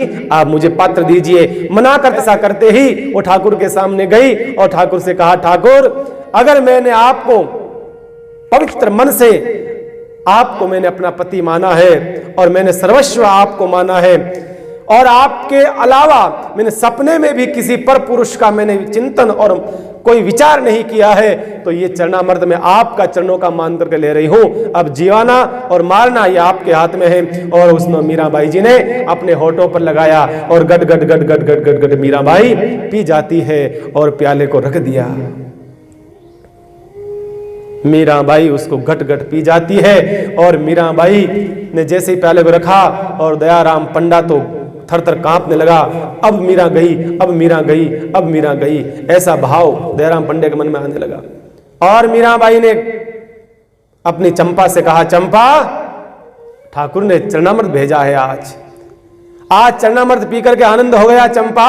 जी आप मुझे पात्र दीजिए। मना कर ऐसा करते ही वो ठाकुर के सामने गई और ठाकुर से कहा, ठाकुर अगर मैंने आपको पवित्र मन से आपको मैंने अपना पति माना है और मैंने सर्वस्व आपको माना है और आपके अलावा मैंने सपने में भी किसी पर पुरुष का मैंने चिंतन और कोई विचार नहीं किया है, तो ये चरणामृत मैं आपका चरणों का मान करके ले रही हूं। अब जीवाना और मारना ये आपके हाथ में है। और उसने मीराबाई जी ने अपने होठों पर लगाया और गट गट गट गट गट गट गट मीराबाई पी जाती है और प्याले को रख दिया। मीराबाई उसको घट घट पी जाती है और मीराबाई ने जैसे ही प्याले को रखा और दयाराम पंडा तो थर थर कांपने लगा। अब मीरा गई, अब मीरा गई, अब मीरा गई, ऐसा भाव दयाराम पंडे के मन में आने लगा। और मीराबाई ने अपनी चंपा से कहा, चंपा ठाकुर ने चरणामृत भेजा है, आज चरणामृत पी करके आनंद हो गया। चंपा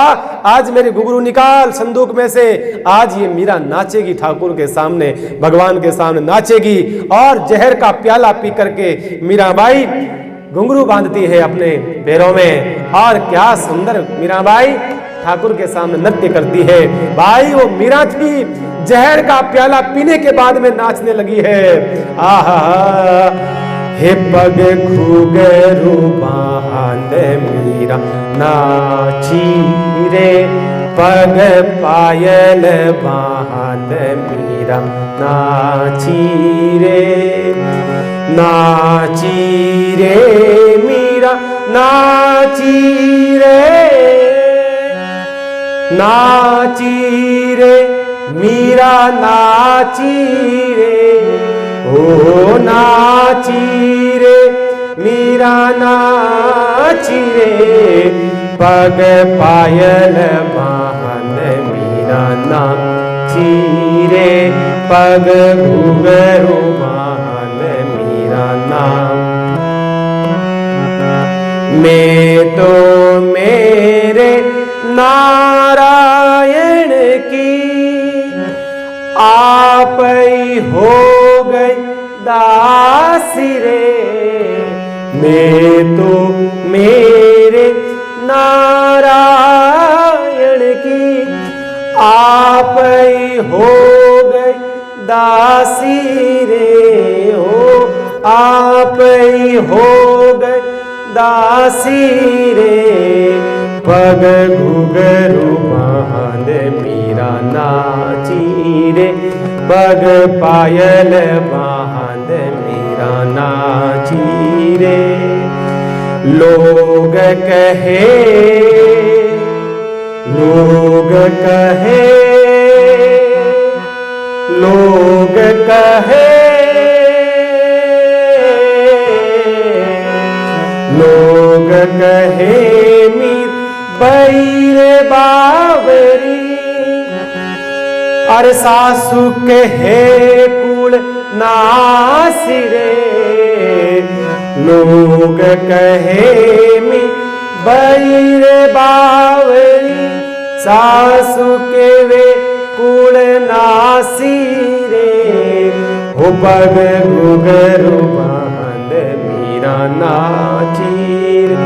आज मेरे घुंघरू निकाल संदूक में से, आज ये मीरा नाचेगी ठाकुर के सामने, भगवान के सामने नाचेगी। और जहर का प्याला पी करके मीराबाई घुंघरू बांधती है अपने पैरों में और क्या सुंदर मीराबाई ठाकुर के सामने नृत्य करती है। भाई वो मीरा थी, जहर का प्याला पीने के बाद में नाचने लगी है। आहा हे पग घुंघरू बांध मीरा नाची रे, पग पायल बांध मीरा नाची रे, नाची रे मीरा नाची रे, नाची रे मीरा नाची रे, ओ नाची रे मीरा नाची रे, पग पायल बांध मीरा नाची रे, पग घुंघरू बांध मीरा नाम। मैं तो मेरे नारायण की आप ही हो गई दासी रे, मैं तो मेरे नारायण की आप ही हो गई दासी रे, हो आप ही हो गए दासी रे, पग घुंघरू बांध मीरा नाची रे, पग पायल बांध मीरा नाची रे। लोग कहे, लोग कहे, लोग कहे, लोग कहे मीर बैरे बावरी, अरे सासु कहे कुल नासिरे, लोग कहे मीर बैरे बावरी, सासु के वे कुल नासिरे, हो पग घुंघरू बांध मीरा नाची रे,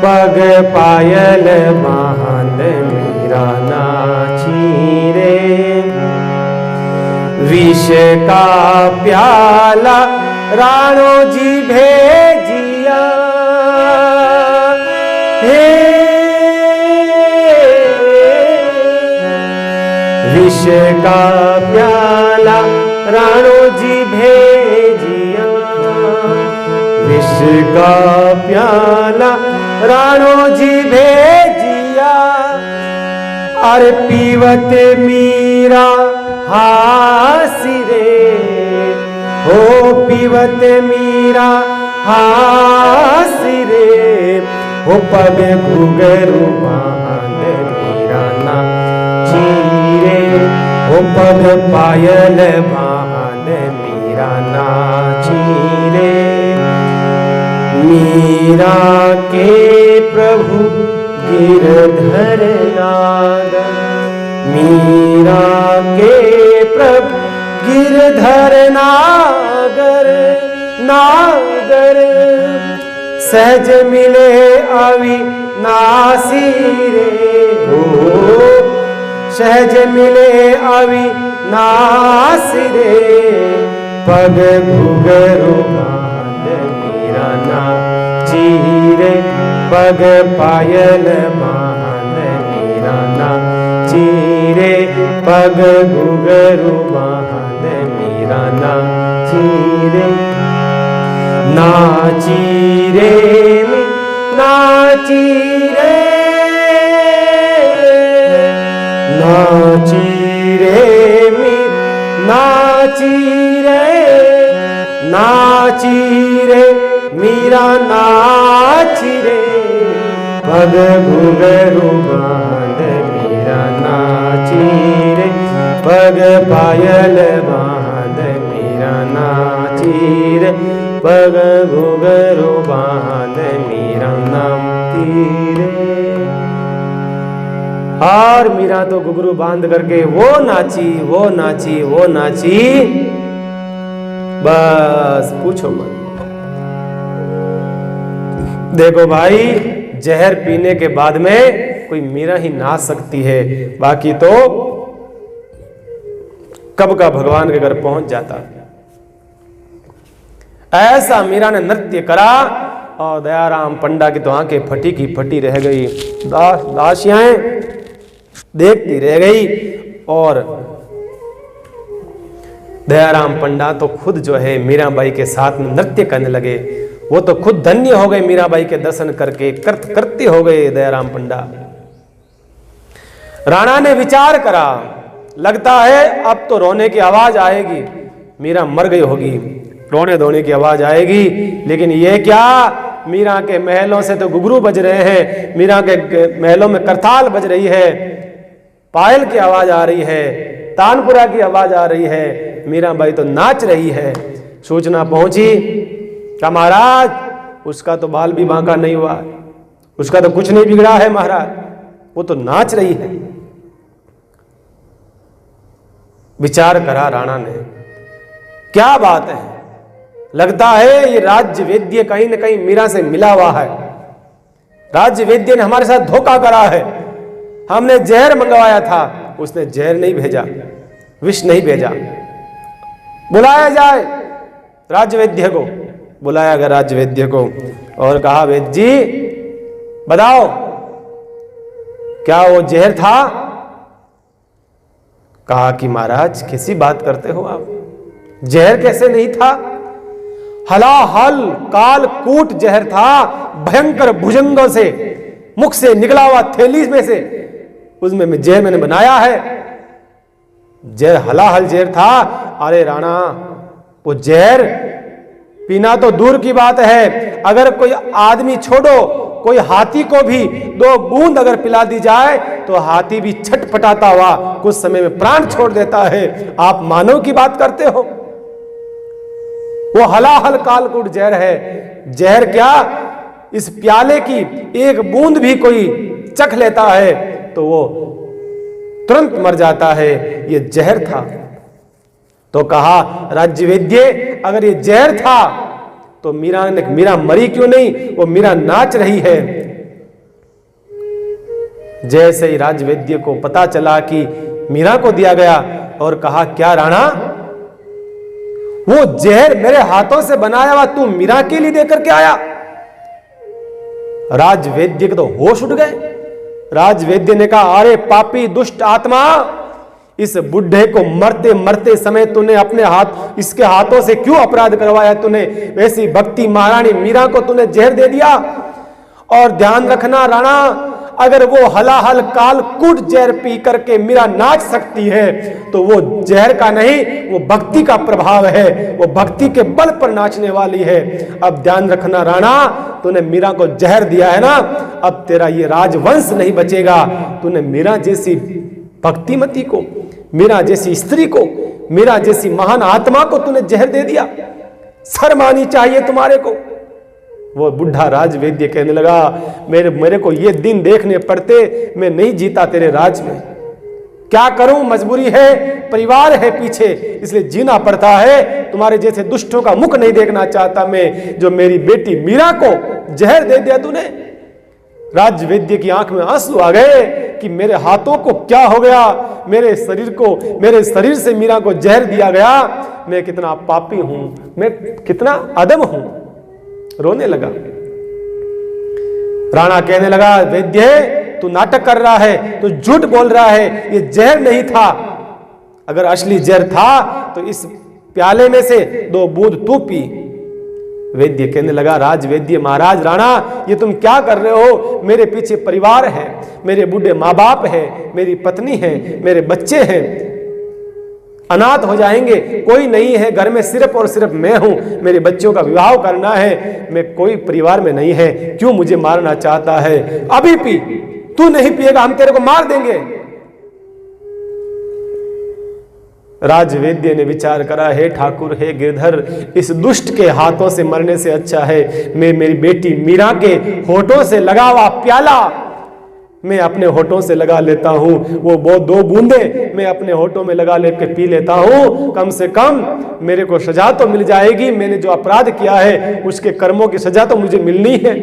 पग पायल बांध मीरा नाची रे। विष का प्याला राणो जी भेजिया, हे विष का प्याला राणो जी भेजिया, विष का प्याला राणो जी भेजिया, अरे पीवत मीरा हासी रे, हो पीवत मीरा हासी रे, हो पग घुंघरू बांध मीरा नाची रे, हो पग पायल बांध मीरा नाची रे। मीरा के प्रभु गिरधर नागर, मीरा के प्रभु गिरधर नागर, नागर सहज मिले अवि ना सहज मिले अविनाश रे, पग घुघरू बांध मीरा नाची रे, पग पायल बांध मीरा नाची रे, पग घुघरू बांध मीरा नाची रे, नाची रे नाची रे, नाची रे नाची रे, नाची रे मीरा नाची रे, पग घुघरू बांध मीरा नाची रे, पग पायल बांध मीरा नाची रे, पग घुघरू बांध मीरा नाची रे। और मीरा तो घुघरू बांध करके वो नाची वो नाची वो नाची, बस पूछो मत। देखो भाई, जहर पीने के बाद में कोई मीरा ही नाच सकती है, बाकी तो कब का भगवान के घर पहुंच जाता। ऐसा मीरा ने नृत्य करा और दयाराम पंडा की तो आंखें फटी की फटी रह गई, दासियां देखती रह गई। और दयाराम पंडा तो खुद जो है मीराबाई के साथ में नृत्य करने लगे। वो तो खुद धन्य हो गए मीराबाई के दर्शन करके, करते हो गए दयाराम पंडा। राणा ने विचार करा, लगता है अब तो रोने की आवाज आएगी, मीरा मर गई होगी, रोने धोने की आवाज आएगी। लेकिन ये क्या, मीरा के महलों से तो घुघरू बज रहे हैं, मीरा के महलों में करताल बज रही है, पायल की आवाज आ रही है, तानपुरा की आवाज आ रही है, मीराबाई तो नाच रही है। सूचना पहुंची क्या महाराज, उसका तो बाल भी बांका नहीं हुआ, उसका तो कुछ नहीं बिगड़ा है महाराज, वो तो नाच रही है। विचार करा राणा ने, क्या बात है, लगता है ये राज्य वेद्य कहीं न कहीं मीरा से मिला हुआ है। राज्य वेद्य ने हमारे साथ धोखा करा है। हमने जहर मंगवाया था, उसने जहर नहीं भेजा, विष नहीं भेजा। बुलाया जाए राज्य वेद्य को। बुलाया गया राज्य वेद्य को और कहा, वेद्य जी बताओ क्या वो जहर था? कहा कि महाराज कैसी बात करते हो आप, जहर कैसे नहीं था? हलाहल कालकूट जहर था, भयंकर भुजंगों से मुख से निकला हुआ थैली में से, उसमें जहर मैंने बनाया है। जहर हलाहल जहर था। अरे राणा, वो जहर पीना तो दूर की बात है, अगर कोई आदमी छोड़ो, कोई हाथी को भी 2 बूंद अगर पिला दी जाए तो हाथी भी छटपटाता हुआ कुछ समय में प्राण छोड़ देता है। आप मानव की बात करते हो? वो हलाहल कालकूट जहर है। जहर क्या, इस प्याले की 1 बूंद भी कोई चख लेता है तो वो तुरंत मर जाता है। ये जहर था। तो कहा, राज्य वेद्य अगर ये जहर था तो मीरा मरी क्यों नहीं? वो मीरा नाच रही है। जैसे ही राज्य वेद्य को पता चला कि मीरा को दिया गया और कहा, क्या राणा, वो जहर मेरे हाथों से बनाया हुआ तू मीरा के लिए देकर के आया? राजवेद्य के तो होश उठ गए। राजवेद्य ने कहा, अरे पापी दुष्ट आत्मा, इस बुढ़े को मरते मरते समय तूने अपने हाथ, इसके हाथों से क्यों अपराध करवाया? तूने वैसी भक्ति महारानी मीरा को तूने जहर दे दिया। और ध्यान रखना राणा, अगर वो हलाहल कालकूट जहर पी करके मीरा नाच सकती है तो वो जहर का नहीं, वो भक्ति का प्रभाव है। वो भक्ति के बल पर नाचने वाली है। अब ध्यान रखना राणा, तूने मीरा को जहर दिया है ना, अब तेरा ये राजवंश नहीं बचेगा। तूने मीरा जैसी भक्तिमती को, मीरा जैसी स्त्री को, मीरा जैसी महान आत्मा को तूने जहर दे दिया। शर्म आनी चाहिए तुम्हारे को। वो बुढ़ा राजवेद्य कहने लगा, मेरे को ये दिन देखने पड़ते, मैं नहीं जीता तेरे राज में। क्या करूं, मजबूरी है, परिवार है पीछे, इसलिए जीना पड़ता है। तुम्हारे जैसे दुष्टों का मुख नहीं देखना चाहता मैं। जो मेरी बेटी मीरा को जहर दे दिया तूने। राजवेद्य की आंख में आंसू आ गए कि मेरे हाथों को क्या हो गया। मेरे शरीर से मीरा को जहर दिया गया। मैं कितना पापी हूं, मैं कितना अधम हूं। रोने लगा। राणा कहने लगा, वैद्य तू नाटक कर रहा है, तू झूठ बोल रहा है, ये जहर नहीं था। अगर असली जहर था तो इस प्याले में से 2 बूंद तू पी। वैद्य कहने लगा, राजवैद्य महाराज राणा, ये तुम क्या कर रहे हो? मेरे पीछे परिवार है, मेरे बूढ़े माँ बाप है, मेरी पत्नी है, मेरे बच्चे हैं, अनाथ हो जाएंगे, कोई नहीं है घर में, सिर्फ और सिर्फ मैं हूं, मेरे बच्चों का विवाह करना है, मैं कोई परिवार में नहीं है, क्यों मुझे मारना चाहता है? अभी पी, तू नहीं पिएगा हम तेरे को मार देंगे। राजवैद्य ने विचार करा, हे ठाकुर, हे गिरधर, इस दुष्ट के हाथों से मरने से अच्छा है मैं मेरी बेटी मीरा के होठों से लगा हुआ प्याला मैं अपने होठों से लगा लेता हूं, वो 2 बूंदे मैं अपने होठों में लगा लेके पी लेता हूं, कम से कम मेरे को सजा तो मिल जाएगी। मैंने जो अपराध किया है उसके कर्मों की सजा तो मुझे मिलनी है।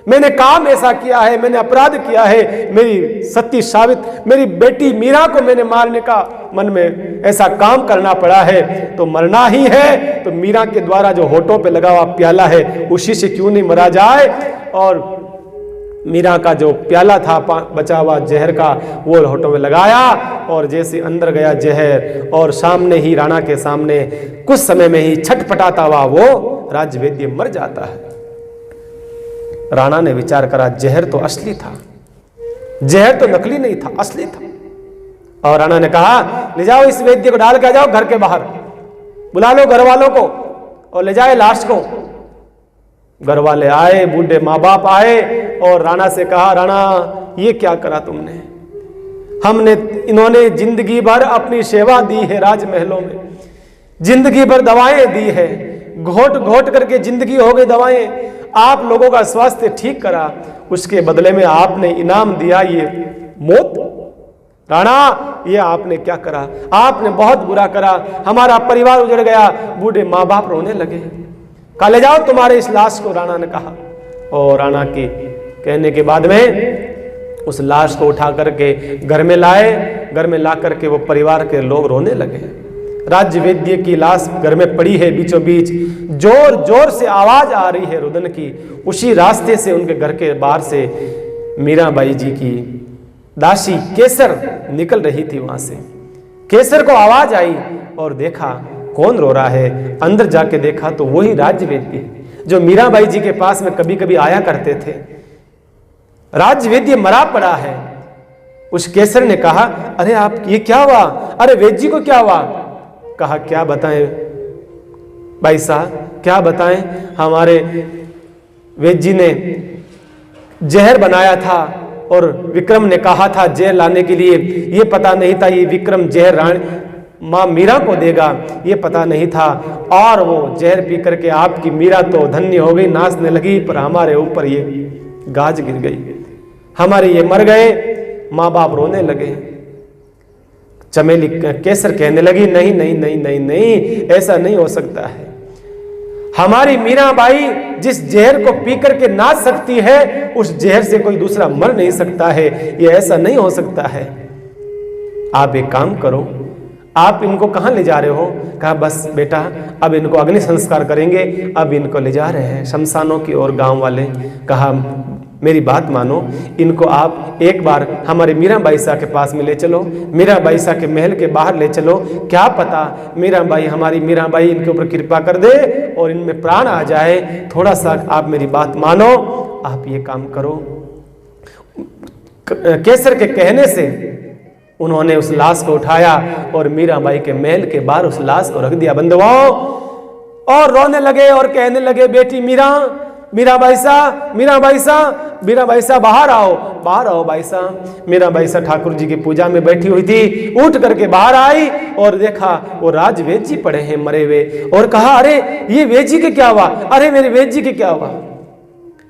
मैंने काम ऐसा किया है, मैंने अपराध किया है, मेरी सती साबित, मेरी बेटी मीरा को मैंने मारने का मन में ऐसा काम करना पड़ा है, तो मरना ही है तो मीरा के द्वारा जो होठों पे लगा हुआ प्याला है उसी से क्यों नहीं मरा जाए। और मीरा का जो प्याला था बचा हुआ जहर का, वो होठों में लगाया और जैसे अंदर गया जहर, और सामने ही राणा के सामने कुछ समय में ही छटपटाता हुआ वो राजवैद्य मर जाता है। राणा ने विचार करा, जहर तो असली था, जहर तो नकली नहीं था, असली था। और राणा ने कहा, ले जाओ इस वैद्य को, डाल के आ जाओ घर के बाहर, बुला लो घर वालों को और ले जाए लाश को। घर वाले आए, बूढ़े माँ बाप आए और राणा से कहा, राणा ये क्या करा तुमने? इन्होंने जिंदगी भर अपनी सेवा दी है, राजमहलों में जिंदगी भर दवाएं दी है, घोट घोट करके जिंदगी हो गई दवाएं, आप लोगों का स्वास्थ्य ठीक करा, उसके बदले में आपने इनाम दिया ये मौत। राणा ये आपने क्या करा? आपने बहुत बुरा करा, हमारा परिवार उजड़ गया। बूढ़े माँ बाप रोने लगे। कहा, ले जाओ तुम्हारे इस लाश को, राणा ने कहा। और राणा के कहने के बाद में उस लाश को उठा करके घर में लाए। घर में ला करके वो परिवार के लोग रोने लगे। राजवैद्य की लाश घर में पड़ी है, बीचों बीच जोर जोर से आवाज आ रही है रुदन की। उसी रास्ते से उनके घर के बाहर से मीराबाई जी की दासी केसर निकल रही थी। वहां से केसर को आवाज आई और देखा कौन रो रहा है। अंदर जाके देखा तो वही राजवैद्य जो मीराबाई जी के पास में कभी कभी आया करते थे। राजवैद्य मरा पड़ा है। उस केसर ने कहा, अरे आप ये क्या हुआ? अरे वैद्य जी को क्या हुआ? कहा, क्या बताएं भाई साहब, क्या बताएं, हमारे वैद्य जी ने जहर बनाया था और विक्रम ने कहा था जहर लाने के लिए। ये पता नहीं था ये विक्रम जहर माँ मीरा को देगा, ये पता नहीं था। और वो जहर पी करके आपकी मीरा तो धन्य हो गई, नाचने लगी, पर हमारे ऊपर ये गाज गिर गई, हमारे ये मर गए। माँ बाप रोने लगे। चमेली केसर कहने लगी, नहीं नहीं नहीं नहीं नहीं, ऐसा नहीं हो सकता है। हमारी मीराबाई जिस जहर को पी करके नाच सकती है, उस जहर से कोई दूसरा मर नहीं सकता है। ये ऐसा नहीं हो सकता है। आप एक काम करो, आप इनको कहाँ ले जा रहे हो? कहा, बस बेटा अब इनको अग्नि संस्कार करेंगे, अब इनको ले जा रहे हैं शमशानों की ओर गांव वाले। कहा, मेरी बात मानो, इनको आप एक बार हमारे मीराबाई साहब के पास में ले चलो, मीराबाई साहब के महल के बाहर ले चलो। क्या पता मीराबाई, हमारी मीराबाई इनके ऊपर कृपा कर दे और इनमें प्राण आ जाए। थोड़ा सा आप मेरी बात मानो, आप ये काम करो। केसर के कहने से उन्होंने उस लाश को उठाया और मीराबाई के महल के बाहर उस लाश को रख दिया। बंधुओं, और रोने लगे और कहने लगे, बेटी मीरा, मीराबाई साहब, मीराबाई साहब, मीराबाई साहब बाहर आओ, बाहर आओ भाई साहब। मीराबाई साहब ठाकुर जी की पूजा में बैठी हुई थी, उठ करके बाहर आई और देखा वो राजवैद्य जी पड़े हैं मरे हुए। और कहा, अरे ये वैद्य जी के क्या हुआ? अरे मेरे वैद्य जी के क्या हुआ?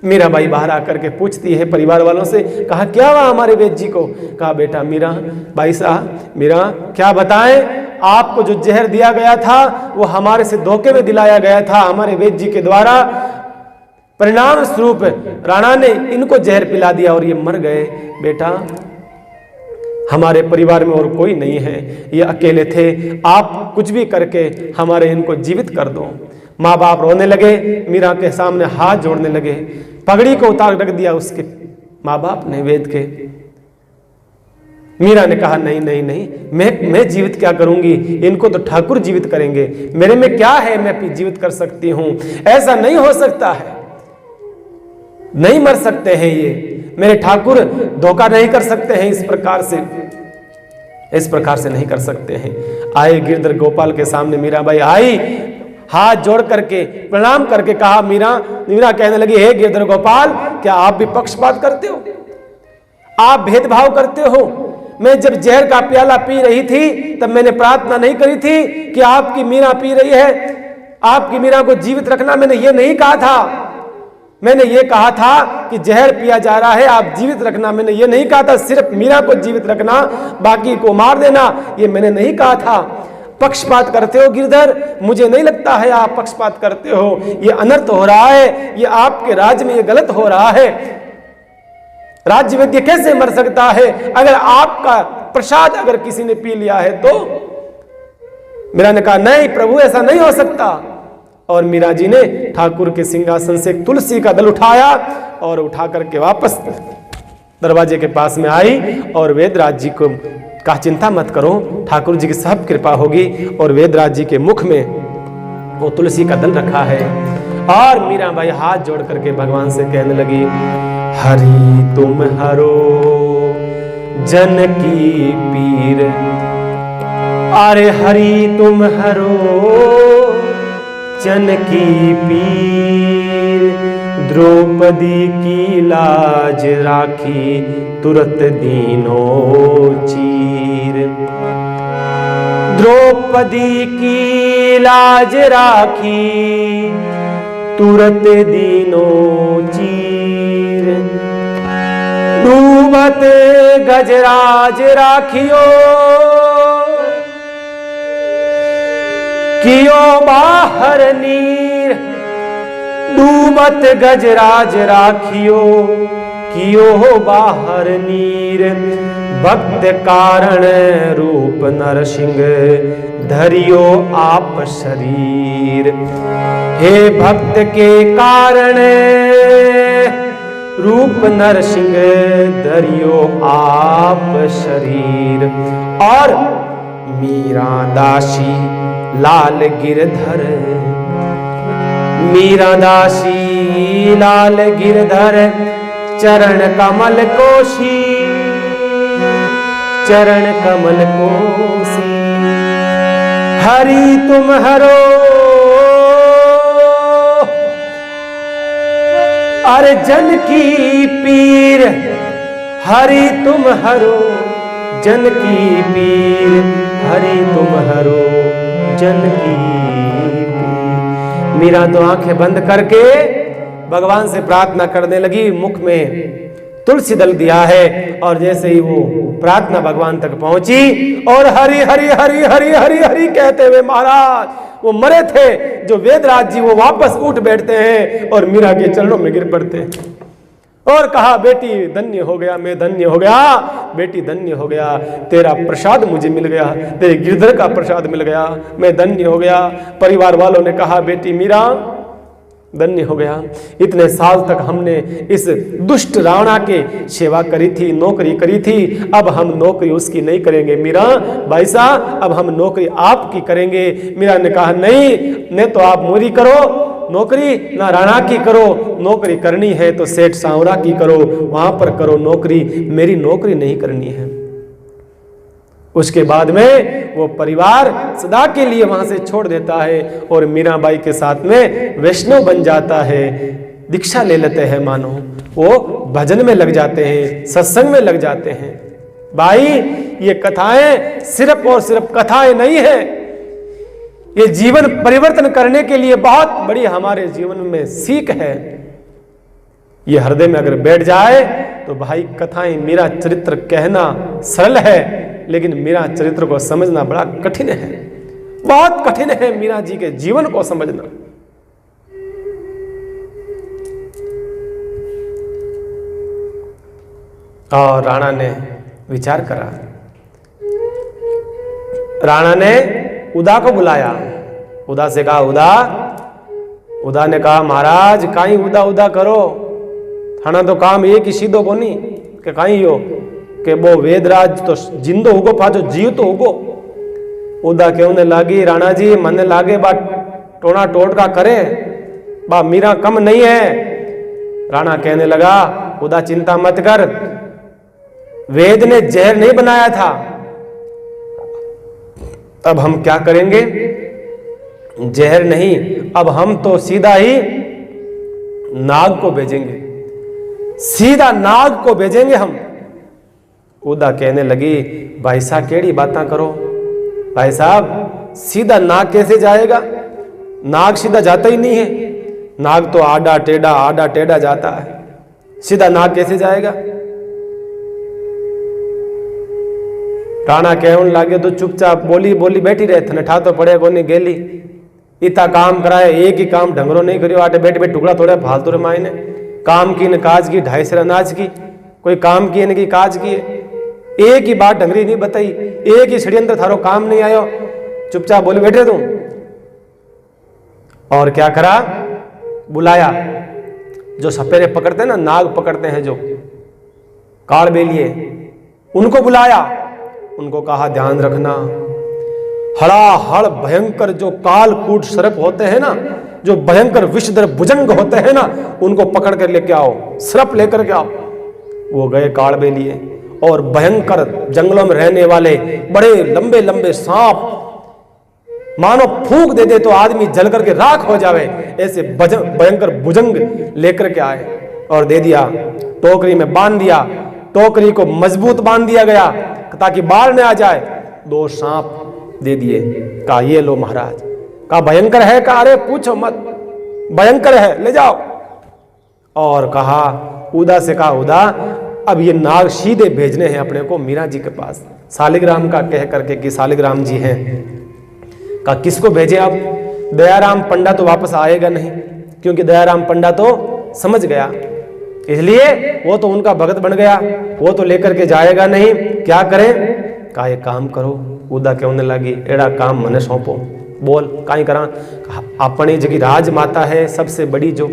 मीराबाई बाहर आकर के पूछती है परिवार वालों से। कहा, क्या हुआ हमारे वैद्य जी को? कहा, बेटा मीरा भाई साहब, मीरा क्या बताएं, आपको जो जहर दिया गया था वो हमारे से धोखे में दिलाया गया था, हमारे वैद्य जी के द्वारा। परिणाम स्वरूप राणा ने इनको जहर पिला दिया और ये मर गए। बेटा हमारे परिवार में और कोई नहीं है, ये अकेले थे, आप कुछ भी करके हमारे इनको जीवित कर दो। माँ बाप रोने लगे, मीरा के सामने हाथ जोड़ने लगे, पगड़ी को उतार रख दिया उसके माँ बाप ने वेद के। मीरा ने कहा नहीं नहीं नहीं, मैं जीवित क्या करूंगी, इनको तो ठाकुर जीवित करेंगे, मेरे में क्या है, मैं जीवित कर सकती हूं, ऐसा नहीं हो सकता है, नहीं मर सकते हैं ये, मेरे ठाकुर धोखा नहीं कर सकते हैं, इस प्रकार से नहीं कर सकते हैं। आए गिरधर गोपाल के सामने मीराबाई आई, हाथ जोड़ करके प्रणाम करके कहा, मीरा कहने लगी, हे गिरधर गोपाल, क्या आप भी पक्षपात करते हो, आप भेदभाव करते हो? मैं जब जहर का प्याला पी रही थी तब मैंने प्रार्थना नहीं करी थी कि आपकी मीरा पी रही है, आपकी मीरा को जीवित रखना, मैंने ये नहीं कहा था, मैंने ये कहा था कि जहर पिया जा रहा है, आप जीवित रखना, मैंने ये नहीं कहा था सिर्फ मीरा को जीवित रखना, बाकी को मार देना, ये मैंने नहीं कहा था। पक्षपात करते हो गिरधर, मुझे नहीं लगता है आप पक्षपात करते हो, ये अनर्थ हो रहा है, ये आपके राज्य में ये गलत हो रहा है। राज्य वैद्य कैसे मर सकता है? अगर आपका प्रसाद अगर किसी ने पी लिया है तो? मीरा ने कहा नहीं प्रभु, ऐसा नहीं हो सकता। और मीरा जी ने ठाकुर के सिंहासन से तुलसी का दल उठाया और उठा करके वापस दरवाजे के पास में आई और वेदराज जी को कहा, चिंता मत करो, ठाकुर जी की सब कृपा होगी। और वेदराज जी के मुख में वो तुलसी का दल रखा है। और मीराबाई हाथ जोड़ करके भगवान से कहने लगी, हरि तुम हरो जन की पीर, अरे हरि तुम हरो जन की पीर, द्रौपदी की लाज राखी तुरत दीनो चीर, द्रौपदी की लाज राखी तुरत दीनो चीर, डूबत गजराज राखियो कियो बाहर नीर, डूबत गजराज राखियो कियो बाहर नीर, भक्त कारण रूप नरसिंह धरियो आप शरीर, हे भक्त के कारण रूप नरसिंह धरियो आप शरीर। और मीरा दासी लाल गिरधर, मीरा दासी लाल गिरधर, चरण कमल कोशी, चरण कमल कोशी, हरि तुम हरो अरे जन की पीर, हरि तुम हरो जन की पीर, हरि तुम हरो जन की पीर। मीरा तो आंखें बंद करके भगवान से प्रार्थना करने लगी, मुख में तुलसी दल दिया है। और जैसे ही वो प्रार्थना भगवान तक पहुंची और हरि हरि हरि हरि हरि हरि कहते हुए महाराज वो मरे थे जो वेदराज जी, वो वापस उठ बैठते हैं और मीरा के चरणों में गिर पड़ते हैं और कहा, बेटी धन्य हो गया, मैं धन्य हो गया, बेटी धन्य हो गया, तेरा प्रसाद मुझे मिल गया, तेरे गिरधर का प्रसाद मिल गया, मैं धन्य हो गया। परिवार वालों ने कहा, बेटी मीरा धन्य हो गया, इतने साल तक हमने इस दुष्ट रावणा के सेवा करी थी, नौकरी करी थी, अब हम नौकरी उसकी नहीं करेंगे मीरा भाई साहब, अब हम नौकरी आपकी करेंगे। मीरा ने कहा, नहीं तो आप मोरी करो नौकरी, ना राणा की करो, नौकरी करनी है तो सेठ सांवरा की करो, वहां पर करो नौकरी, मेरी नौकरी नहीं करनी है। उसके बाद में वो परिवार सदा के लिए वहां से छोड़ देता है और मीराबाई के साथ में वैष्णव बन जाता है, दीक्षा ले लेते हैं, मानो वो भजन में लग जाते हैं, सत्संग में लग जाते हैं। भाई ये कथाएं सिर्फ और सिर्फ कथाएं नहीं है, ये जीवन परिवर्तन करने के लिए बहुत बड़ी हमारे जीवन में सीख है। ये हृदय में अगर बैठ जाए तो भाई कथाएं, मेरा चरित्र कहना सरल है, लेकिन मीरा चरित्र को समझना बड़ा कठिन है, बहुत कठिन है मीरा जी के जीवन को समझना। और राणा ने विचार करा, राणा ने उदा को बुलाया। उदा से कहा, उदा ने कहा, महाराज काई उदा उदा करो, थाना तो काम एक ही सीधो कोनी के काई हो के वो वेदराज तो जिंदो होगो पाछो जीव तो होगो। उदा कहने लागी, राणा जी मन लागे बा टोना टोटका करे, बा मीरा कम नहीं है। राणा कहने लगा, उदा चिंता मत कर, वेद ने जहर नहीं बनाया था, अब हम क्या करेंगे, जहर नहीं, अब हम तो सीधा ही नाग को भेजेंगे, सीधा नाग को भेजेंगे हम। उदा कहने लगी, भाई साहब केड़ी बातें करो, भाई साहब सीधा नाग कैसे जाएगा, नाग सीधा जाता ही नहीं है, नाग तो आड़ा टेढ़ा जाता है, सीधा नाग कैसे जाएगा। राणा कहने लगे, तो चुपचाप बोली बोली बैठी रहे, थने ठा तो पड़े कोनी गेली, इतना काम कराए, एक ही काम ढंगरो नहीं करियो, आटे बैठे बैठे टुकड़ा थोड़ा फालतू रे मायने, काम की न काज की, 2.5 सेर अनाज की, कोई काम की न की काज की, एक ही बात ढंगरी नहीं बताई, एक ही षड्यंत्र थारो काम नहीं आयो, चुपचाप बोले बैठे तुम। और क्या करा, बुलाया, जो सपेरे पकड़ते हैं ना, नाग पकड़ते हैं जो काल बेलिए, उनको बुलाया, उनको कहा ध्यान रखना, हड़ाहड़ भयंकर जो काल कूट सर्प होते हैं ना, जो भयंकर विषधर भुजंग होते हैं ना, उनको पकड़ कर लेके आओ, सर्प लेकर के आओ। वो गए काल बेलिए, और भयंकर जंगलों में रहने वाले बड़े लंबे लंबे सांप, मानो फूंक दे दे तो आदमी जल करके राख हो जावे, ऐसे भयंकर भुजंग लेकर के आए और दे दिया, टोकरी में बांध दिया, टोकरी को मजबूत बांध दिया गया ताकि बाहर न आ जाए। 2 सांप दे दिए, कहा ये लो महाराज, कहा भयंकर है, कहा अरे पूछो मत, भयंकर है, ले जाओ। और कहा उदा से, कहा उदा अब ये नाग सीधे भेजने हैं अपने को मीरा जी के पास, शालिग्राम का कह करके कि शालिग्राम जी हैं। कहा किसको भेजे आप, दयाराम पंडा तो वापस आएगा नहीं, क्योंकि दयाराम पंडा तो समझ गया, इसलिए वो तो उनका भगत बन गया, वो तो लेकर के जाएगा नहीं, क्या करें। कहा एक काम करो, उदा कहने लगी, एड़ा काम मने सौंपो, बोल काई करा। अपनी जगह राजमाता है सबसे बड़ी, जो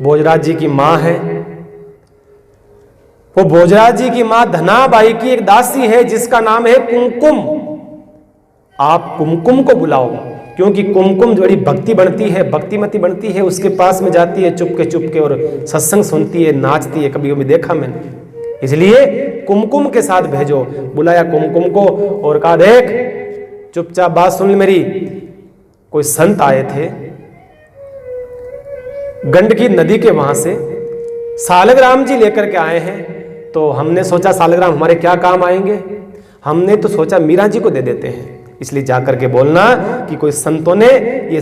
भोजराज जी की माँ है, वो भोजराज जी की माँ धनाबाई की एक दासी है जिसका नाम है कुमकुम, आप कुमकुम को बुलाओ, क्योंकि कुमकुम बड़ी भक्ति बनती है, भक्तिमती बनती है, उसके पास में जाती है चुपके और सत्संग सुनती है, नाचती है, कभी कभी देखा मैंने, इसलिए कुमकुम के साथ भेजो। बुलाया कुमकुम को और कहा देख चुपचाप बात सुन मेरी, कोई संत आए थे गंडकी नदी के वहां से, शालिग्राम जी लेकर के आए हैं, तो हमने सोचा शालिग्राम हमारे क्या काम आएंगे, हमने तो सोचा मीरा जी को दे देते हैं, इसलिए जाकर के बोलना कि कोई संतों ने ये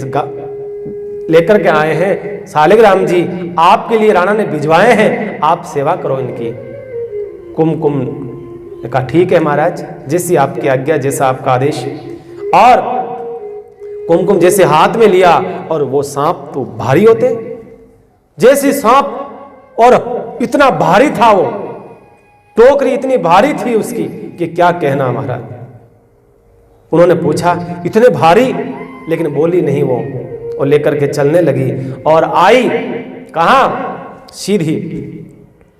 लेकर के आए हैं शालिग्राम जी, आपके लिए राणा ने भिजवाए हैं, आप सेवा करो इनकी। कुमकुम ने कहा ठीक है महाराज, जैसी आपकी आज्ञा, जैसा आपका आदेश। और कुमकुम जैसे हाथ में लिया, और वो सांप तो भारी होते, जैसी सांप, और इतना भारी था वो, टोकरी इतनी भारी थी उसकी कि क्या कहना महाराज। उन्होंने पूछा इतने भारी, लेकिन बोली नहीं वो, और लेकर के चलने लगी और आई कहाँ, सीधी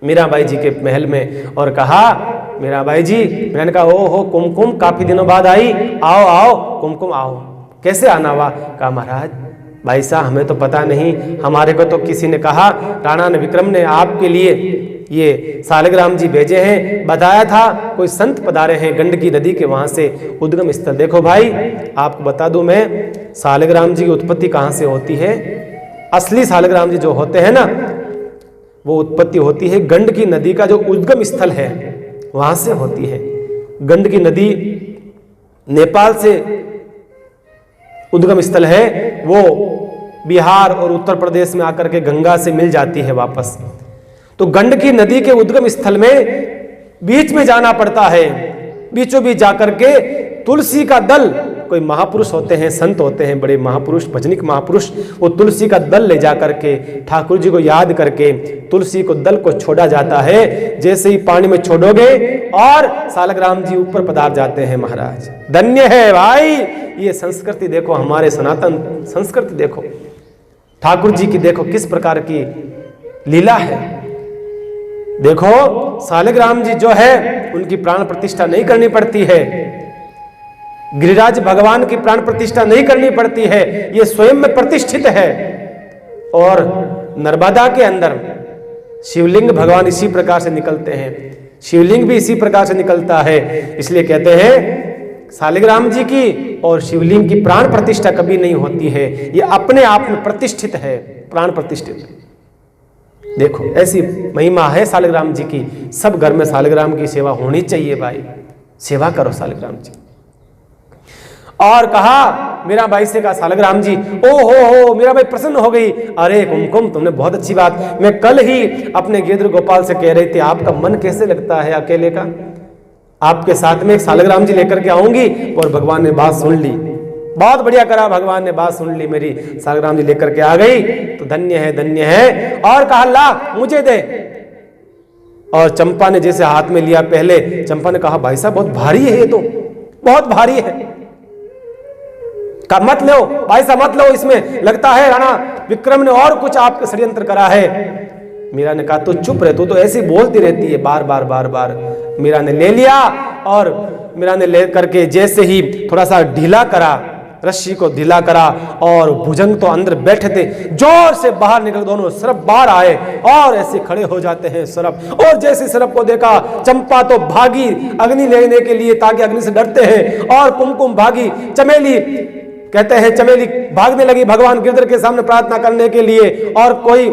मीराबाई जी के महल में, और कहा मीराबाई जी, मैंने कहा ओ हो कुमकुम काफी दिनों बाद आई, आओ आओ कुमकुम आओ, कैसे आना हुआ। कहा महाराज भाई साहब हमें तो पता नहीं, हमारे को तो किसी ने कहा राणा ने विक्रम ने आपके लिए ये शालिग्राम जी भेजे हैं, बताया था कोई संत पधारे हैं गंडकी नदी के वहां से उद्गम स्थल। देखो भाई आपको बता दूं मैं, शालिग्राम जी की उत्पत्ति कहां से होती है, असली शालिग्राम जी जो होते हैं ना, वो उत्पत्ति होती है गंडकी नदी का जो उद्गम स्थल है वहां से होती है। गंडकी नदी नेपाल से उद्गम स्थल है, वो बिहार और उत्तर प्रदेश में आकर के गंगा से मिल जाती है वापस। तो गंडकी नदी के उद्गम स्थल में बीच में जाना पड़ता है, बीचों बीच जाकर के तुलसी का दल, कोई महापुरुष होते हैं, संत होते हैं, बड़े महापुरुष, भजनिक महापुरुष, वो तुलसी का दल ले जा करके ठाकुर जी को याद करके तुलसी को दल को छोड़ा जाता है। जैसे ही पानी में छोड़ोगे और सालग्राम जी ऊपर पधार जाते हैं महाराज। धन्य है भाई, ये संस्कृति देखो, हमारे सनातन संस्कृति देखो, ठाकुर जी की देखो किस प्रकार की लीला है। देखो सालग्राम जी जो है उनकी प्राण प्रतिष्ठा नहीं करनी पड़ती है, गिरिराज भगवान की प्राण प्रतिष्ठा नहीं करनी पड़ती है, ये स्वयं में प्रतिष्ठित है। और नर्मदा के अंदर शिवलिंग भगवान इसी प्रकार से निकलते हैं, शिवलिंग भी इसी प्रकार से निकलता है। इसलिए कहते हैं सालिग्राम जी की और शिवलिंग की प्राण प्रतिष्ठा कभी नहीं होती है, ये अपने आप में प्रतिष्ठित है, प्राण प्रतिष्ठित। देखो ऐसी महिमा है सालिग्राम जी की, सब घर में सालिग्राम की सेवा होनी चाहिए भाई, सेवा करो सालिग्राम जी। और कहा मीरा बाई से, कहा सालग्राम जी, ओ हो मीरा बाई प्रसन्न हो गई। अरे कुमकुम, तुमने बहुत अच्छी बात, मैं कल ही अपने गिरधर गोपाल से कह रही थी आपका मन कैसे लगता है अकेले का, आपके साथ में एक सालग्राम जी लेकर के आऊंगी। और भगवान ने बात सुन ली, बहुत बढ़िया करा, भगवान ने बात सुन ली मेरी, सालग्राम जी लेकर के आ गई तो धन्य है, धन्य है। और कहा ला मुझे दे। और चंपा ने जैसे हाथ में लिया, पहले चंपा ने कहा भाई साहब बहुत भारी है, ये तो बहुत भारी है, का मत लो भाई साहब मत लो, इसमें लगता है राणा विक्रम ने और कुछ आपके षड्यंत्र करा है। मीरा ने कहा तू चुप रहे, तू तो ऐसी बोलती रहती है बार बार बार बार। मीरा ने ले लिया और मीरा ने ले करके जैसे ही थोड़ा सा ढीला करा, रस्सी को ढीला करा, और भुजंग तो अंदर बैठे थे, जोर से बाहर निकल, दोनों सर्प बाहर आए और ऐसे खड़े हो जाते हैं सर्प। और जैसे सर्प को देखा चंपा तो भागी अग्नि लेने के लिए, ताकि अग्नि से डरते हैं, और कुमकुम भागी, चमेली कहते हैं चमेली भागने लगी भगवान गिरधर के सामने प्रार्थना करने के लिए, और कोई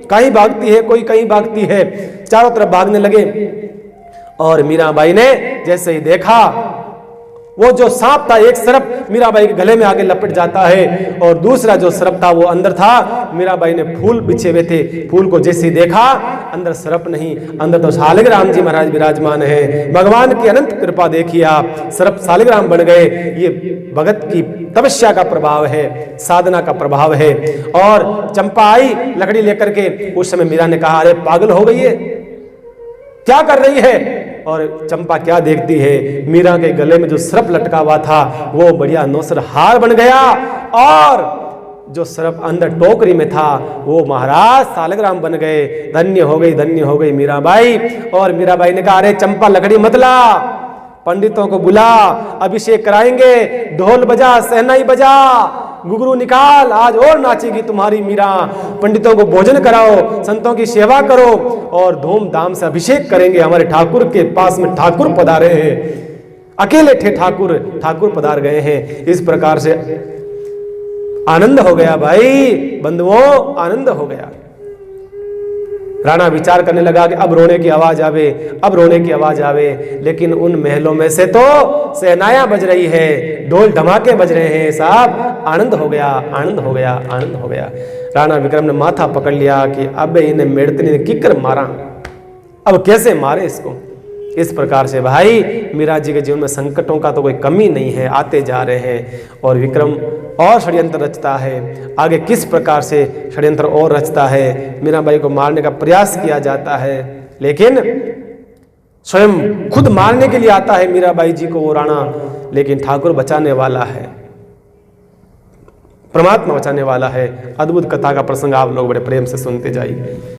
कहीं भागती है, कोई कहीं भागती है, चारों तरफ भागने लगे। और मीराबाई ने जैसे ही देखा वो जो सांप था, एक सर्प मीराबाई के गले में आके लपट जाता है, और दूसरा जो सर्प था वो अंदर था। मीराबाई ने फूल बिछे हुए थे, फूल को जैसे ही देखा अंदर सर्प नहीं, अंदर तो सालिग्राम जी महाराज विराजमान है। भगवान की अनंत कृपा देखिए आप, सर्प सालिग्राम बन गए। ये भगत की तपस्या का प्रभाव है, साधना का प्रभाव है। और चंपा आई लकड़ी लेकर के, उस समय मीरा ने कहा अरे पागल हो गई है, क्या कर रही है। और चंपा क्या देखती है, मीरा के गले में जो सर्प लटका हुआ था वो बढ़िया नौसर हार बन गया, और जो सर्प अंदर टोकरी में था वो महाराज सालग्राम बन गए। धन्य हो गई, धन्य हो गई मीराबाई। और मीराबाई ने कहा अरे चंपा लकड़ी मत ला, पंडितों को बुला, अभिषेक कराएंगे, ढोल बजा, सहनाई बजा, घुघरू निकाल, आज और नाचेगी तुम्हारी मीरा। पंडितों को भोजन कराओ, संतों की सेवा करो, और धूमधाम से अभिषेक करेंगे। हमारे ठाकुर के पास में ठाकुर पधारे हैं, अकेले थे ठाकुर, ठाकुर पधार गए हैं। इस प्रकार से आनंद हो गया भाई बंधुओं, आनंद हो गया। राणा विचार करने लगा कि अब रोने की आवाज आवे, अब रोने की आवाज आवे, लेकिन उन महलों में से तो सहनायां बज रही है, ढोल धमाके बज रहे हैं साहब। आनंद हो गया, आनंद हो गया, आनंद हो गया। राणा विक्रम ने माथा पकड़ लिया कि अब इन्हें मेड़तनी ने किकर मारा, अब कैसे मारे इसको। इस प्रकार से भाई मीरा जी के जीवन में संकटों का तो कोई कमी नहीं है, आते जा रहे हैं। और विक्रम और षड्यंत्र रचता है, आगे किस प्रकार से षड्यंत्र और रचता है, मीराबाई को मारने का प्रयास किया जाता है, लेकिन स्वयं खुद मारने के लिए आता है मीराबाई जी को वो राणा, लेकिन ठाकुर बचाने वाला है, परमात्मा बचाने वाला है। अद्भुत कथा का प्रसंग आप लोग बड़े प्रेम से सुनते जाइए।